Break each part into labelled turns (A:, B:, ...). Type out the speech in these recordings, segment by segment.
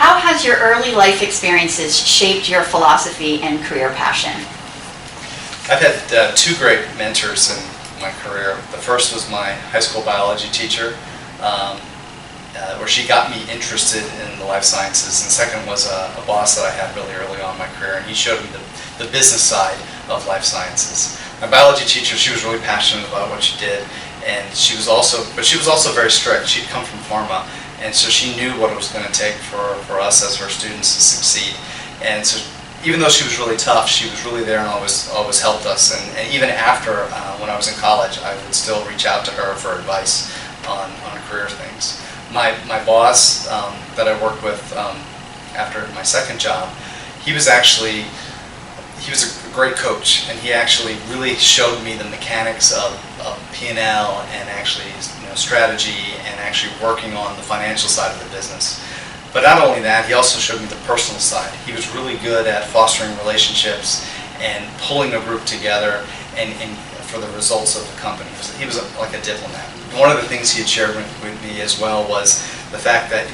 A: How has your early life experiences shaped your philosophy and career passion?
B: I've had two great mentors in my career. The first was my high school biology teacher, where she got me interested in the life sciences, and second was a boss that I had really early on in my career, and he showed me the business side of life sciences. My biology teacher, she was really passionate about what she did, and she was also very strict. She'd come from pharma, and so she knew what it was going to take for us as her students to succeed. And so even though she was really tough, she was really there and always helped us. And even after, when I was in college, I would still reach out to her for advice on career things. My boss that I worked with after my second job, he was a great coach, and he actually really showed me the mechanics of P&L and actually strategy and actually working on the financial side of the business. But not only that, he also showed me the personal side. He was really good at fostering relationships and pulling a group together and for the results of the company. He was like a diplomat. One of the things he had shared with me as well was the fact that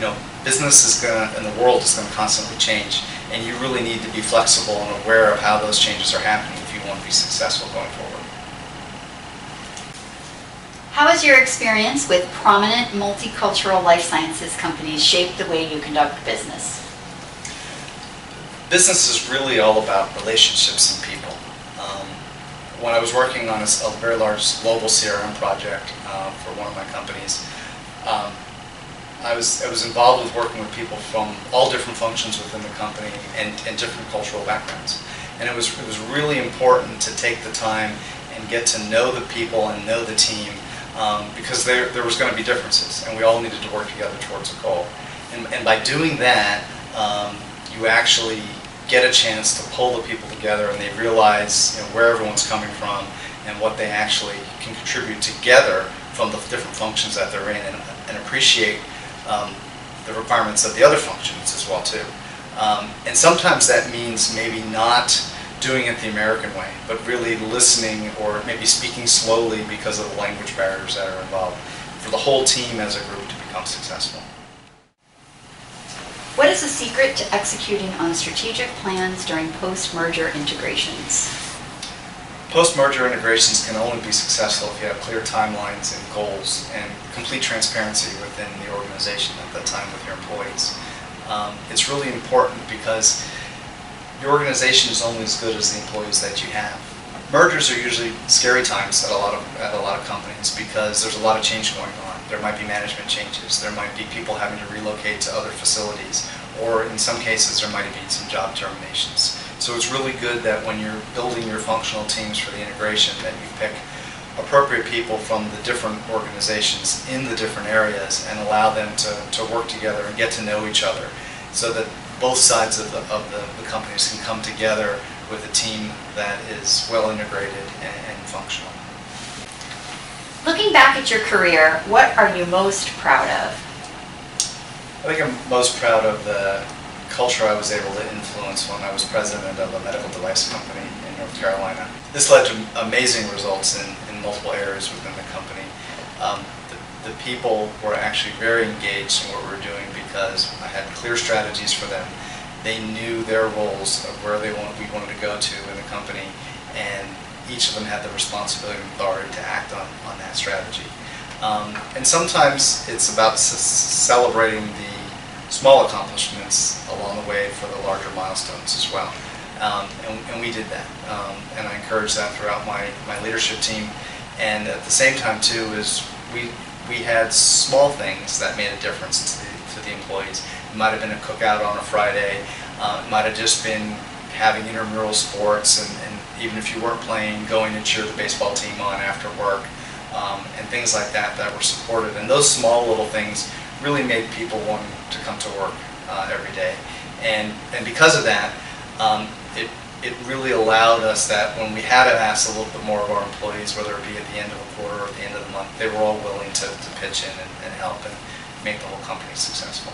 B: business is and the world is going to constantly change, and you really need to be flexible and aware of how those changes are happening if you want to be successful going forward.
A: How has your experience with prominent multicultural life sciences companies shaped the way you conduct business?
B: Business is really all about relationships and people. When I was working on a very large global CRM project for one of my companies, I was involved with working with people from all different functions within the company and different cultural backgrounds. And it was really important to take the time and get to know the people and know the team, because there was going to be differences, and we all needed to work together towards a goal. And by doing that, you actually get a chance to pull the people together, and they realize where everyone's coming from and what they actually can contribute together from the different functions that they're in, and appreciate the requirements of the other functions as well too. And sometimes that means maybe not doing it the American way, but really listening or maybe speaking slowly because of the language barriers that are involved for the whole team as a group to become successful.
A: What is the secret to executing on strategic plans during post-merger integrations?
B: Post-merger integrations can only be successful if you have clear timelines and goals and complete transparency within the organization at that time with your employees. It's really important because your organization is only as good as the employees that you have. Mergers are usually scary times at a lot of companies because there's a lot of change going on. There might be management changes. There might be people having to relocate to other facilities, or in some cases there might be some job terminations. So it's really good that when you're building your functional teams for the integration, that you pick appropriate people from the different organizations in the different areas and allow them to work together and get to know each other, so that both sides of the companies can come together with a team that is well integrated and functional.
A: Looking back at your career, what are you most proud of?
B: I think I'm most proud of the culture I was able to influence when I was president of a medical device company in North Carolina. This led to amazing results in multiple areas within the company. The people were actually very engaged in what we were doing because I had clear strategies for them. They knew their roles of where we wanted to go to in the company, and each of them had the responsibility and authority to act on that strategy. And sometimes it's about celebrating the small accomplishments along the way for the larger milestones as well. And we did that. And I encouraged that throughout my leadership team. And at the same time too is we had small things that made a difference to the employees. It might have been a cookout on a Friday. It might have just been having intramural sports, and even if you weren't playing, going to cheer the baseball team on after work, and things like that were supported. And those small little things really made people want to come to work every day. And because of that, it really allowed us that when we had to ask a little bit more of our employees, whether it be at the end of a quarter or at the end of the month, they were all willing to pitch in and help and make the whole company successful.